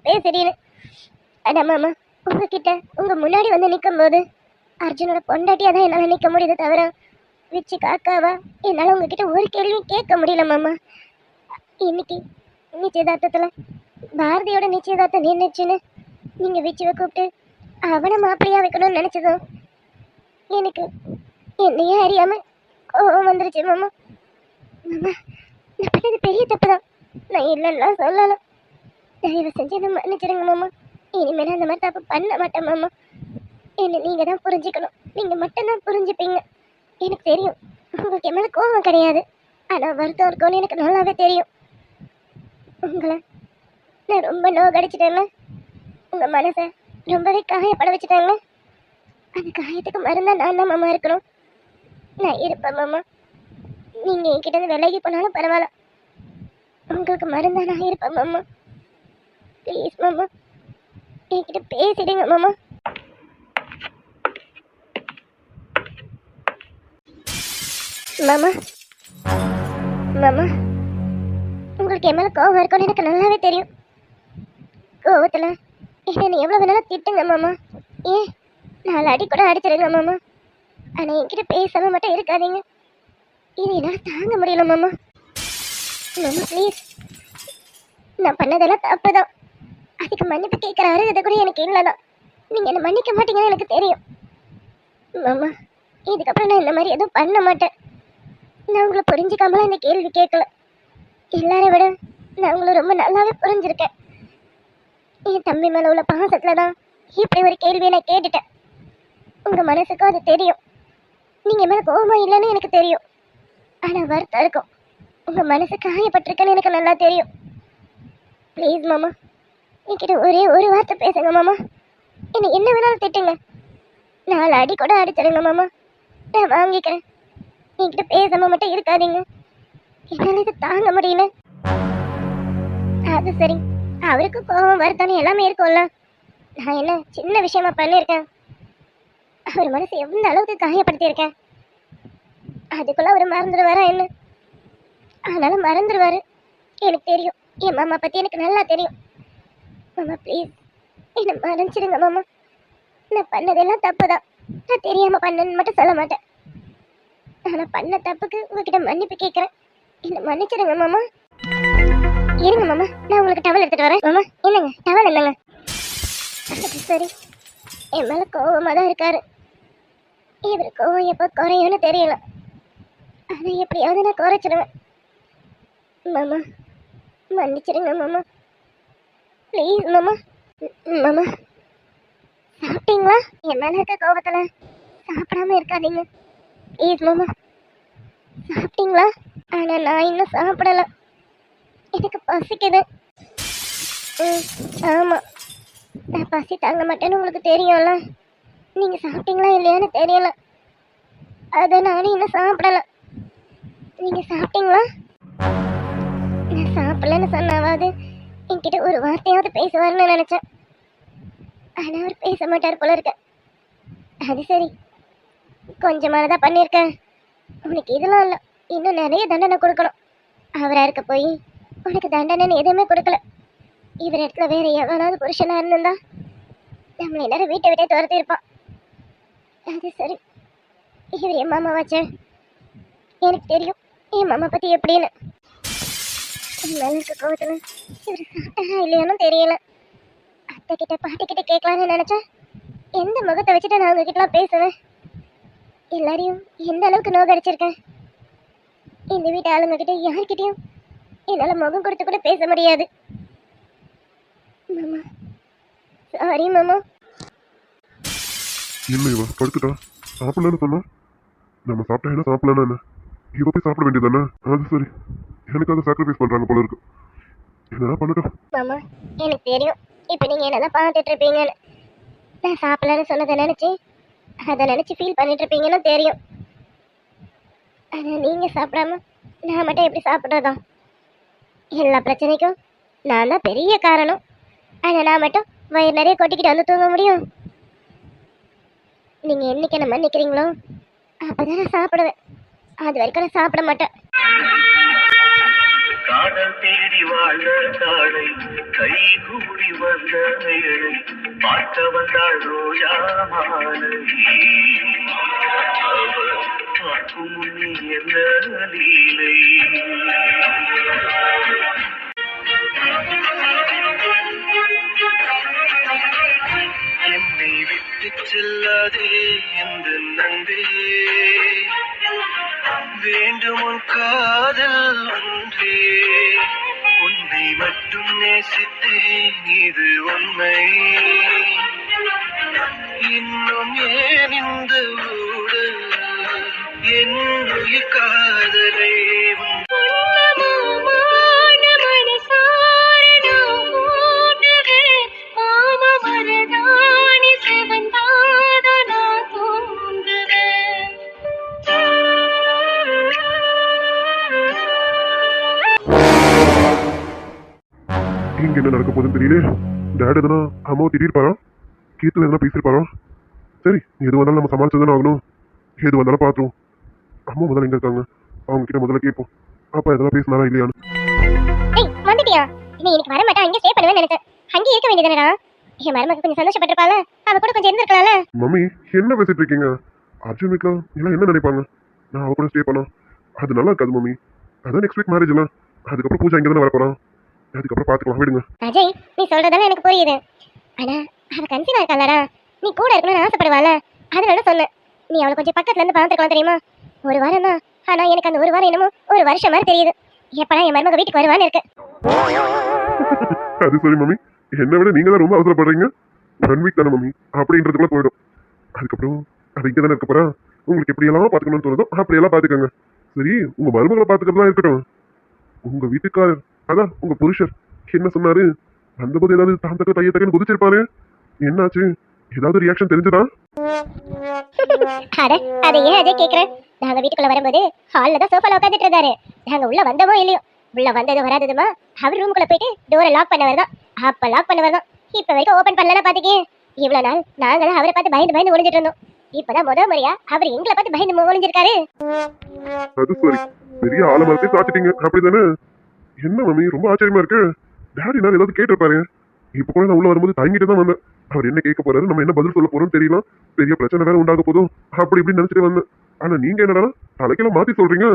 பேசுடின்னு. அடா மாமா, உங்ககிட்ட உங்க முன்னாடி வந்து நிற்கும் போது அர்ஜுனோட பொண்டாட்டியா தான் என்னால் நிற்க முடியுது தவிர விச்சு காக்காவா என்னால் உங்ககிட்ட ஒரு கேள்வியும் கேட்க முடியல மாமா. இன்னைக்கு நிச்சயதார்த்தத்தில் பாரதியோட நிச்சயதார்த்தம் நின்றுச்சுன்னு நீங்கள் விச்சுவை கூப்பிட்டு அவனை மாப்பிள்ளையா வைக்கணும்னு நினச்சதும் எனக்கு என்னையே அறியாமல் கோவம் வந்துருச்சு மாமா. மாமா, நான் பண்ணது பெரிய தப்பு தான், நான் இல்லைன்னா சொல்லலாம். தயவு செஞ்சு என்ன மன்னிச்சிருங்க மாமா. இனிமேல் அந்த மாதிரி தப்பு பண்ண மாட்டேன் மாமா. என்ன நீங்கள் தான் புரிஞ்சுக்கணும், நீங்கள் மட்டும்தான் புரிஞ்சுப்பீங்க. எனக்கு தெரியும் உங்களுக்கு என் மேலே கோவம் கிடையாது, ஆனால் வருத்தம் இருக்கும்னு எனக்கு நல்லாவே தெரியும். உங்களை நான் ரொம்ப நோகடிச்சிட்டேன்ல, உங்கள் மனசை ரொம்பவே காயப்பட வச்சுட்டேன்ல. அந்த காயத்துக்கு மருந்தா நான் தான் மாமா இருக்கணும். நான் இருப்பேன் மாமா. நீங்கள் என்கிட்ட விலகி போனாலும் பரவாயில்ல, உங்களுக்கு மருந்தா நான் இருப்பேன் மாமா. ப்ளீஸ் மாமா, என்கிட்ட பேசிடுங்க மாமா. மாமா மாமா, உங்களுக்கு என் மேலே கோவம் இருக்கும்னு எனக்கு நல்லாவே தெரியும். கோவத்தில் என்ன எவ்வளோ வேணாலும் திட்டுங்க மாமா. ஏன் 4 அடி கூட அடிச்சிருங்க மாமா. ஆனால் என்கிட்ட பேசாம மட்டும் இருக்காதீங்க. இது என்னால் தாங்க முடியல மாமா. மாமா ப்ளீஸ், நான் பண்ணதெல்லாம் தப்பு தான். அதுக்கு மன்னிப்பு கேட்குற அருகதை கூட எனக்கு இல்லை தான். நீங்கள் என்னை மன்னிக்க மாட்டீங்கன்னு எனக்கு தெரியும் மாமா. இதுக்கப்புறம் நான் இந்த மாதிரி எதுவும் பண்ண மாட்டேன். நான் உங்களை புரிஞ்சுக்காமலாம் இந்த கேள்வி கேட்கல. எல்லாரை விட நான் உங்களை ரொம்ப நல்லாவே புரிஞ்சிருக்கேன். என் தம்பி மேலே உள்ள பாசத்தில் தான் இப்படி ஒரு கேள்வியை நான் கேட்டுட்டேன். உங்கள் மனசுக்கும் அது தெரியும். நீங்கள் மேலே கோபமாக இல்லைன்னு எனக்கு தெரியும், ஆனால் வருத்தம் இருக்கும். உங்கள் மனசு காயப்பட்டிருக்குன்னு எனக்கு நல்லா தெரியும். ப்ளீஸ் மாமா, என்கிட்ட ஒரே ஒரு வார்த்தை பேசுங்க மாமா. என்ன என்ன வேணாலும் திட்டுங்க, 4 அடி கூட அடிச்சிருங்க மாமா, நான் வாங்கிக்கிறேன். என்கிட்ட பேசாம மட்டும் இருக்காதீங்க, என்னால இது தாங்க முடியல. அது சரி, அவருக்கு கோபம் வருத்தானே எல்லாமே இருக்கும்ல. நான் என்ன சின்ன விஷயமா பண்ணியிருக்கேன்? அவர் மனசு எந்த அளவுக்கு காயப்படுத்தியிருக்கேன். அதுக்குள்ள அவர் மறந்துடுவாரா என்ன? அதனால மறந்துடுவாரு, எனக்கு தெரியும். என் மாமா பத்தி எனக்கு நல்லா தெரியும். மாமா ப்ளீஸ் என்ன மன்னிச்சிடுங்க மாமா. நான் பண்ணதெல்லாம் தப்பு தான், நான் தெரியாம பண்ணேன்னு மட்டும் சொல்ல மாட்டேன். நான் பண்ண தப்புக்கு உங்ககிட்ட மன்னிப்பு கேட்குறேன், என்ன மன்னிச்சிடுங்க மாமா. இருங்க மாமா, நான் உங்களுக்கு டவல் எடுத்துட்டு வரேன். மாமா என்னங்க டவல் என்னங்க? அது சரி, என் மேல கோவமா தான் இருக்காரு. இவர் கோவம் எப்போ குறையும்னு தெரியல, அதை எப்படியாவது நான் குறைச்சிடுவேன். மாமா மன்னிச்சிடுங்க மாமா, ப்ளீஸ் மாமா. மாமா சாப்பிட்டீங்களா? என் மேல இருக்க கோபத்துல சாப்பிடாம இருக்காதீங்க ப்ளீஸ் மாமா. சாப்பிட்டீங்களா? ஆனா நான் இன்னும் சாப்பிடல, எனக்கு பசிக்குது. ஆமா, நான் பசி தாங்க மாட்டேன்னு உங்களுக்கு தெரியும்ல. நீங்க சாப்பிட்டீங்களா இல்லையான்னு தெரியல, அதை நானும் இன்னும் சாப்பிடல. நீங்க சாப்பிட்டீங்களா? நான் சாப்பிடலன்னு சொன்னாவது என்கிட்ட ஒரு வார்த்தையாவது பேசுவார்னு நினைச்சேன். ஆனா அவர் பேச மாட்டார் போல இருக்க. அது சரி, கொஞ்சமானதான் பண்ணியிருக்கேன். உனக்கு இதெல்லாம் இல்லை, இன்னும் நிறைய தண்டனை கொடுக்கணும். அவரா இருக்க போய் உனக்கு தண்டனைன்னு எதுவுமே கொடுக்கல. இவர் இடத்துல வேற எவனாவது புருஷனா இருந்திருந்தா நம்மளை எல்லாரும் வீட்டை விட்டே துரத்தி இருப்பான். அது சரி, இவர் என் மாமா வச்ச, எனக்கு தெரியும் என் மாமா பத்தி எப்படின்னு. மேல இருக்க கோவத்துல இவர் சாப்பிட்டாரா இல்லையானு தெரியல. அத்தை கிட்ட பாட்டி கிட்ட கேட்கலான்னு நினைச்சா எந்த முகத்தை வச்சுட்டு நான் உங்ககிட்டலாம் பேசுவேன்? எல்லாரையும் எந்த அளவுக்கு நோகடிச்சிருக்கேன். இந்த வீட்டு ஆளுங்க கிட்ட யார்கிட்டயும் என்னால முகம் கொடுத்து கூட பேச முடியாது. மாமா சாரி மாமா. என்ன இவ படுத்துட்டா? சாப்பிடலன்னு சொன்னா நம்ம சாப்பிட்டா என்ன, சாப்பிடலன்னா என்ன? இவ போய் சாப்பிட வேண்டியதானே? அது சரி, எனக்காக சாக்ரிஃபைஸ் பண்றாங்க போல இருக்கு. என்னதான் பண்ணட்டும். மாமா எனக்கு தெரியும் இப்போ நீங்க என்னதான் பார்த்துட்டு இருப்பீங்கன்னு. நான் சாப்பிடலன்னு சொன்னதை நினைச்சு அதை நினைச்சு ஃபீல் பண்ணிட்டு இருப்பீங்கன்னு தெரியும். ஆனா நீங்க சாப்பிடாம நான் மட்டும் எப்படி சாப்பிட்றதா? எல்லா பிரச்சனைக்கும் நான் தான் பெரிய காரணம். ஆனா நான் மட்டும் வயிறு நிறைய கொட்டிக்கிட்டு வந்து தூங்க முடியும்? நீங்க என்னைக்கு என்ன மன்னிக்கிறீங்களோ அப்பதான் நான் சாப்பிடுவேன், அது வரைக்கும் நான் சாப்பிட மாட்டேன். காதல் தேடி வாழ்ந்த தாழை கை கூடி வந்த ஏழை பார்க்க வந்தாள் ரோஜா மாலை. அவள் பார்க்கும் முன்னே என்ன லீலை. என்னை விட்டு செல்லாதே எந்த நன்றே, வேண்டும் உன் காதல் ஒன்றே, உன்னை மட்டும் நேசித்தேன் இது உண்மை. இன்னும் ஏன் இந்த ஊடல் என் உயிர் காதலை இங்க என்ன நடக்க போகுதுன்னு தெரியல. டேட் எதனா அம்மாவை திட்டிருப்பாரா? கீர்த்தனை எதனா பேசியிருப்பாரா? சரி, எது வந்தாலும் நம்ம சமாளிச்சுதானே ஆகணும். எது வந்தாலும் பார்த்துருவோம். அம்மா முதல்ல எங்க இருக்காங்க, அவங்க கிட்ட முதல்ல கேட்போம். அப்பா எதனா பேசினாரா இல்லையான்னு. ஏய் வந்துட்டியா? நீ இன்னைக்கு வர மாட்டா, அங்கே ஸ்டே பண்ணுவேன்னு நினைச்சேன். அங்கே இருக்க வேண்டியதானடா. என் மருமக கொஞ்சம் சந்தோஷப்பட்டிருப்பாள, அவ கூட கொஞ்சம் இருந்திருக்கலாம்ல. மம்மி என்ன பேசிட்டு இருக்கீங்க? அர்ஜுன் வீட்ல எல்லாம் என்ன நினைப்பாங்க? நான் அவ கூட ஸ்டே பண்ணா அது நல்லா இருக்காது மம்மி. அதான் நெக்ஸ்ட் வீக் மேரேஜ் எல்லாம், அதுக்கப்புறம் பூஜா இங்கே தானே வரப்போறான். அதுக்கப்புறம் பார்த்துக்கலாம், விடுங்க. அஜய் நீ சொல்றதெல்லாம் எனக்கு புரியுது, ஆனா அவ கன்சீவா இருக்காளடா, நீ கூட இருக்கணும்னு ஆசைப்படுவாள, அதனால சொன்னேன். நீ அவளை கொஞ்சம் பக்கத்துல இருந்து பார்த்துக்கலாம் தெரியுமா? ஒரு வாரம் தான், ஆனா எனக்கு அந்த ஒரு வாரம் என்னமோ ஒரு வருஷம் மாதிரி தெரியுது. எப்படா என் மருமக வீட்டுக்கு வருவான்னு இருக்கு. அது சரி மம்மி, என்னை விட நீங்க தான் ரொம்ப அவசரப்படுறீங்க. 1 வீக் தானே மம்மி, அப்படின்றதுக்குள்ள போயிடும். அதுக்கப்புறம் அது இங்கே தானே இருக்க போறா. உங்களுக்கு எப்படியெல்லாம் பார்த்துக்கணும்னு தோணுதோ அப்படியெல்லாம் பார்த்துக்கோங்க. சரி, உங்க மருமகளை பார்த்துக்கிறதா இருக்கட்டும். உங்க வீட்டுக்காரர், அதான் உங்க புருஷர் என்ன சொன்னாரு? வந்தபோது ஏதாவது தான் தக்க தைய தக்கன்னு குதிச்சிருப்பாரு. என்னாச்சு? ஏதாவது ரியாக்ஷன் தெரிஞ்சதா? அட அதை ஏன் அஜய் கேக்குற? நாங்க வீட்டுக்குள்ள வரும்போது ஹால்ல தான் சோஃபால உட்காந்துட்டு இருந்தாரு. நாங்க உள்ள வந்தோமோ இல்லையோ, உள்ள வந்தது வராததுமா அவர் ரூமுக்குள்ள போயிட்டு டோரை லாக் பண்ணவர் தான். அப்ப லாக் பண்ணவர் தான் இப்ப வரைக்கும் ஓபன் பண்ணலன்னா பாத்துக்கே. இவ்வளவு நாள் நாங்க தான் அவரை பார்த்து பயந்து பயந்து ஒளிஞ்சிட்டு இருந்தோம். இப்பதான் முத முறையா அவர் எங்களை பார்த்து பயந்து ஒளிஞ்சிருக்காரு. அது சரி, பெரிய ஆலமரத்தை சாச்சிட்டீங்க அப்படிதானே? என்ன மம்மி ரொம்ப ஆச்சரியமா இருக்கு. டாடி நான் ஏதாவது கேட்டிருப்பாரு. இப்ப கூட நான் உள்ள வரும்போது தயங்கிட்டு தான் வந்தேன். அவர் என்ன கேட்க போறாரு, நம்ம என்ன பதில் சொல்ல போறோம்னு தெரியல, பெரிய பிரச்சனை வேற உண்டாக போதும் அப்படி இப்படின்னு நினைச்சிட்டு வந்தேன். ஆனா நீங்க என்னடா தலைக்கெல்லாம் மாத்தி சொல்றீங்க.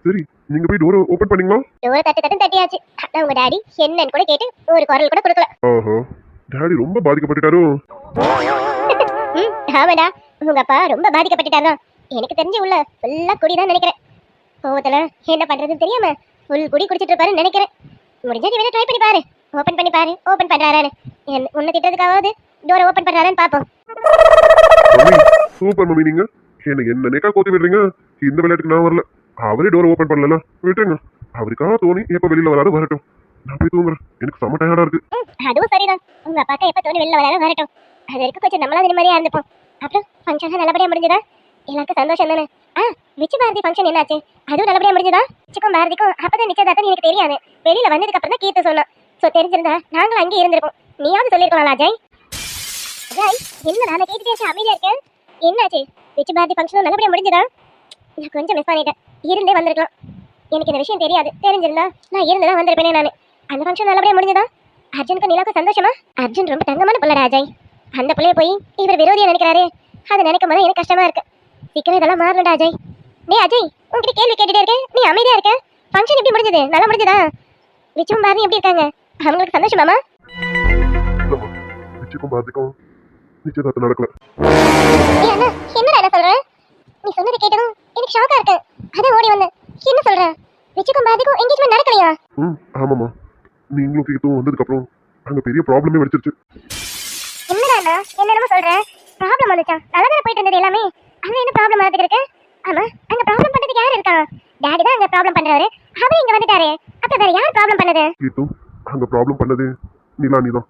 சரி, நீங்க போய் டோரை ஓபன் பண்ணீங்களா? டோரை தட்டியாச்சு. ஆனா உங்க டாடி என்னன்னு கூட கேட்டு ஒரு குரல் கூட கொடுக்கல. ஓஹோ, டாடி ரொம்ப பாதிக்கப்பட்டுட்டாரோ? ஆமாடா, உங்க அப்பா ரொம்ப பாதிக்கப்பட்டுட்டாரா. எனக்கு தெரிஞ்சு உள்ள ஃபுல்லா குடிதான் நினைக்கிறேன். கோவத்துல என்ன பண்றதுன்னு தெரியாம ஃபுல் குடி குடிச்சிட்டு இருப்பாருன்னு நினைக்கிறேன். முடிஞ்சா நீ வேணா ட்ரை பண்ணி பாரு, ஓபன் பண்ணி பாரு, ஓபன் பண்றாரான்னு. உன்னை திட்டதுக்காவது டோரை ஓபன் பண்றாரான்னு பாப்போம். மம்மி சூப்பர் மம்மி, நீங்க என்ன நேக்கா கோத்தி விடுறீங்க. இந்த விளையாட்டுக்கு நான் வரல. அவரே டோர் ஓபன் பண்ணல, விட்டுருங்க. அவருக்காக தோணி எப்ப வெளியில வராது வரட்டும். நான் போய் தூங்குறேன், எனக்கு செம்ம டயர்டா இருக்கு. அதுவும் சரிதான். உங்க அப்பாக்கா எப்ப தோணி வெளில வராது வரட்டும். அது வரைக்கும் கொஞ்சம் நம்மளா நிம்மதியா இருந்துப்போம். அப்புறம் ஃபங்க்ஷன் நல்லபடியா முடிஞ்சதா? எல்லாருக்கும் சந்தோஷம் தானே? விச்சு பாரதி ஃபங்க்ஷன் என்னாச்சு? அதுவும் நல்லபடியா முடிஞ்சதா? விச்சுக்கும் பாரதிக்கும் அப்பதான் நிச்சயதார்த்தம் எனக்கு தெரியாது. வெளியில வந்ததுக்கு அப்புறம் தான் கீர்த்து சொன்னான். சோ தெரிஞ்சிருந்தா நாங்களும் அங்கேயே இருந்திருப்போம். நீயாவது சொல்லிருக்கலாம் அஜய். அஜய் என்ன நான் கேட்டுட்டே அமைதியா இருக்கேன், என்னாச்சு? விச்சு பாரதி ஃபங்க்ஷனும் நல்லபடியா முடிஞ்சதா? நான் கொஞ்சம் மிஸ் பண்ணிட்டேன், இருந்தே வந்திருக்கலாம். எனக்கு இந்த விஷயம் தெரியாது. தெரிஞ்சிருந்தா நான் இருந்துதான் வந்திருப்பேனே நானு. அந்த ஃபங்க்ஷன் நல்லபடியா முடிஞ்சதா? அர்ஜுனுக்கு நிலாவுக்கு சந்தோஷமா? அர்ஜுன் ரொம்ப தங்கமான பிள்ளை அஜய். அந்த பிள்ளைய போய் இவர் விரோதியா நினைக்கிறாரு. அதை நினைக்கும் போது எனக்கு கஷ்டமா இருக்கு. சீக்கிரம் இதெல்லாம் மாறணும்டா அஜய். டே அஜய், உங்ககிட்ட கேள்வி கேட்டுட்டே இருக்கேன், நீ அமைதியா இருக்க. ஃபங்க்ஷன் எப்படி முடிஞ்சது? நல்லா முடிஞ்சதா? விச்சும் பாரதி எப்படி இருக்காங்க? அவங்களுக்கு சந்தோஷமாமா? விச்சுக்கும் பாரதிக்கும் நிச்சயதார்த்தம் நடக்கல. அண்ணா என்னடா என்ன சொல்ற? நீ சொன்னதை கேட்டதும் எனக்கு ஷாக்கா இருக்கு. அதான் ஓடி வந்தேன். என்ன சொல்ற? விச்சுக்கும் பாரதிக்கும் எங்கேஜ்மெண்ட் நடக்கலையா? ஆமாமா, நீங்களும் கேட்டும் வந்ததுக்கு அப்புறம் அங்க பெரிய ப்ராப்ளமே வெடிச்சிருச்சு. என்னடா அண்ணா என்னென்னமோ சொல்ற? ப்ராப்ளம் வந்துச்சா? நல்லா தானே போயிட்டு இருந்தது எல்லாமே. அங்க என்ன ப்ராப்ளம் ஆகுது இருக்கு? ஆமா, அங்க ப்ராப்ளம் பண்றதுக்கு யார் இருக்கா? டாடி தான் அங்க ப்ராப்ளம் பண்றாரு. அவர் இங்க வந்துட்டாரே, அப்ப வேற யார் ப்ராப்ளம் பண்ணது? கேட்டும் அங்க ப்ராப்ளம் பண்ணது நிலானி தான்.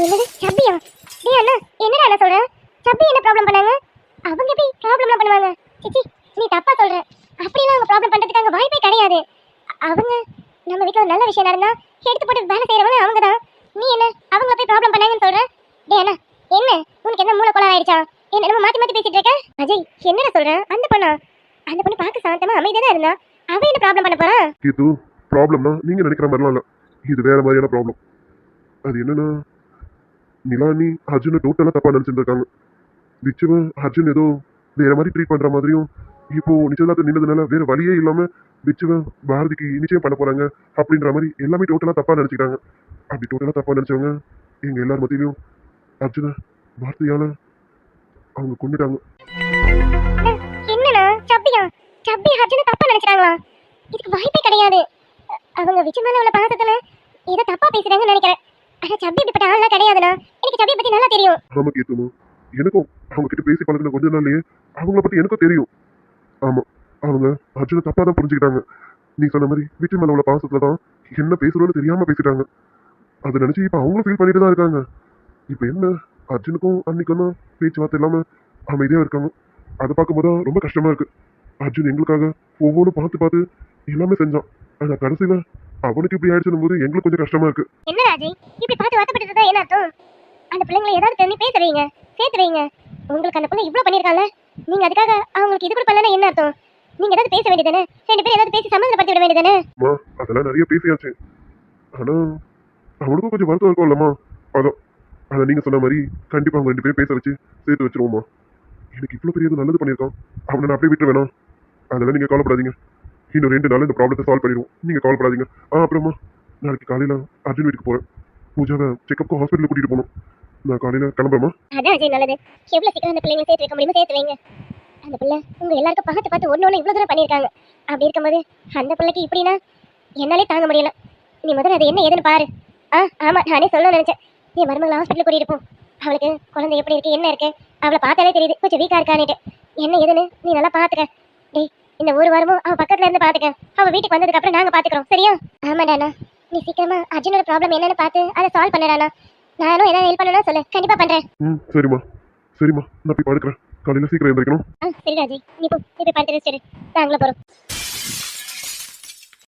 என்னது சப்பியா? டேய் அண்ணா என்னடா அண்ணா சொல்ற? சப்பி என்ன ப்ராப்ளம் பண்ணாங்க? அவங்க எப்படி ப்ராப்ளம்லாம் பண்ணுவாங்க? சிச்சி நீ தப்பா சொல்ற. அப்படிலாம் அவங்க ப்ராப்ளம் பண்றதுக்கு அங்க வாய்ப்பே கிடையாது. அவங்க நம்ம வீட்ல ஒரு நல்ல விஷயம் நடந்தா எடுத்து போட்டு வேலை செய்யறவங்க அவங்க தான். நீ என்ன அவங்கள போய் ப்ராப்ளம் பண்ணாங்கன்னு சொல்ற? டேய் அண்ணா என்ன உனக்கு என்ன மூளை கோளாறு ஆயிடுச்சா? என்ன நம்ம மாத்தி மாத்தி பேசிட்டு இருக்க? அஜய் என்னடா சொல்ற? அந்த பொண்ணு பார்க்க சாந்தமா அமைதியா தான் இருந்தா. அவ என்ன ப்ராப்ளம் பண்ண போறா? கேத்து ப்ராப்ளம்னா நீங்க நினைக்கிற மாதிரிலாம் இல்ல. இது வேற மாதிரியான ப்ராப்ளம். அது என்னன்னா, நிலானி அர்ஜுனை டோட்டலா தப்பா நினைச்சிருந்திருக்காங்க. விச்சுவன் அர்ஜுன் ஏதோ வேற மாதிரி ட்ரீட் பண்ற மாதிரியும், இப்போ நிச்சயதார்த்தம் நின்னதுனால வேற வழியே இல்லாம விச்சுவன் பாரதிக்கு நிச்சயம் பண்ண போறாங்க அப்படின்ற மாதிரி எல்லாமே டோட்டலா தப்பா நினைச்சுக்கிறாங்க. அப்படி டோட்டலா தப்பா நினைச்சவங்க எங்க எல்லார் மத்தியிலையும் அர்ஜுன வார்த்தையால அவங்க கொண்டுட்டாங்க. என்னடா சப்பி அர்ஜுன தப்பா நினைச்சாங்களா? இதுக்கு வாய்ப்பே கிடையாது. அவங்க விச்சு மேல உள்ள பாசத்துல ஏதோ தப்பா பேசுறாங்கன்னு நினைக்கிறேன். ஆனா சப்பி இப்படிப்பட்ட ஆள்லாம் கிடையாதுண்ணா. எனக்கு சப்பியை பத்தி நல்லா தெரியும். ஆமா கேத்துமா, எனக்கும் அவங்க கிட்ட பேசி பழகின கொஞ்ச நாள்லயே அவங்கள பத்தி எனக்கும் தெரியும். ஆமா, அவங்க அர்ஜுனை தப்பா தான் புரிஞ்சுக்கிட்டாங்க. நீ சொன்ன மாதிரி வீட்டு மேல உள்ள பாசத்துல தான் என்ன பேசுறோன்னு தெரியாம பேசிட்டாங்க. அதை நினைச்சு இப்ப அவங்களும் ஃபீல் பண்ணிட்டு தான் இருக்காங்க. இப்ப என்ன, அர்ஜுனுக்கும் அன்னைக்கும் தான் பேச்சுவார்த்தை இல்லாம அமைதியா இருக்காங்க. அதை பார்க்கும்போது ரொம்ப கஷ்டமா இருக்கு. அர்ஜுன் எங்களுக்காக ஒவ்வொன்றும் பார்த்து பார்த்து எல்லாமே செஞ்சான். ஆனா கடைசியில அவனுக்கு இப்படி ஆயிடுச்சுன்னு போது எங்களுக்கு கொஞ்சம் கஷ்டமா இருக்கு. என்ன ராஜி இப்படி பார்த்து வருத்தப்பட்டதா என்ன அர்த்தம்? அந்த பிள்ளைங்களை ஏதாவது தெரிஞ்சு பேச வைங்க, சேர்த்து வைங்க. உங்களுக்கு அந்த பிள்ளை இவ்வளவு பண்ணிருக்காங்க, நீங்க அதுக்காக அவங்களுக்கு இது கூட பண்ணலன்னா என்ன அர்த்தம்? நீங்க ஏதாவது பேச வேண்டியதானே? ரெண்டு பேரும் ஏதாவது பேசி சம்மந்தப்படுத்தி விட வேண்டியதானே? அதெல்லாம் நிறைய பேசியாச்சு. ஆனா அவனுக்கும் கொஞ்சம் வருத்தம் இருக்கும் இல்லம்மா. அதை நீங்க சொன்ன மாதிரி கண்டிப்பா அவங்க ரெண்டு பேரும் பேச வச்சு சேர்த்து வச்சிருவோமா. எனக்கு இவ்வளவு பெரிய நல்லது பண்ணியிருக்கான், அவனை நான் அப்படியே விட்டு வேணாம். அதெல்லாம் நீங்க கவலைப்படாதீங்க. இன்னும் 2 நாள் இந்த ப்ராப்ளத்தை சால்வ் பண்ணிடுவோம், நீங்க கவலைப்படாதீங்க. அப்புறமா நாளைக்கு காலையில அர்ஜுன் வீட்டுக்கு போறேன். பூஜாவை செக்கப்க்கு ஹாஸ்பிட்டல் கூட்டிட்டு போகணும். நான் காலையில கிளம்புறேமா? அதான் அஜய் நல்லது. எவ்வளவு சீக்கிரம் அந்த பிள்ளைங்க சேர்த்து வைக்க முடியுமோ சேர்த்து வைங்க. அந்த பிள்ளை உங்க எல்லாருக்கும் பார்த்து பார்த்து ஒண்ணு இவ்வளவு தூரம் பண்ணியிருக்காங்க. அப்படி இருக்கும்போது அந்த பிள்ளைக்கு இப்படின்னா என்னாலே தாங்க முடியல. நீ முதல்ல அது என்ன ஏதுன்னு பாரு. ஆமா நானே சொல்ல நினைச்சேன். நீ மருமகளை ஹாஸ்பிட்டல் கூட்டிட்டு போ. அவளுக்கு குழந்தை எப்படி இருக்கு என்ன இருக்கு அவளை பார்த்தாலே தெரியுது கொஞ்சம் வீக்கா இருக்கான்னுட்டு. என்ன ஏதுன்னு நீ நல்லா பாத்துக்க. டேய் இந்த ஒரு வாரமும் அவ பக்கத்துல இருந்து பாத்துக்க. அவ வீட்டுக்கு வந்ததுக்கு அப்புறம் நாங்க பாத்துக்கிறோம் சரியா? ஆமாடாண்ணா நீ சீக்கிரமா அர்ஜுனோட ப்ராப்ளம் என்னன்னு பார்த்து அதை சால்வ் பண்ணடானா. நானும் ஏதாவது ஹெல்ப் பண்ணணும்னா சொல்லு, கண்டிப்பா பண்றேன். சரிம்மா சரிம்மா, நான் போய் படுக்கிறேன். காலையில் சீக்கிரம் எழுந்திரிக்கணும். சரி ராஜி, நீ போய் படுத்து ரெஸ்ட் எடு. நாங்களும் போறோம்.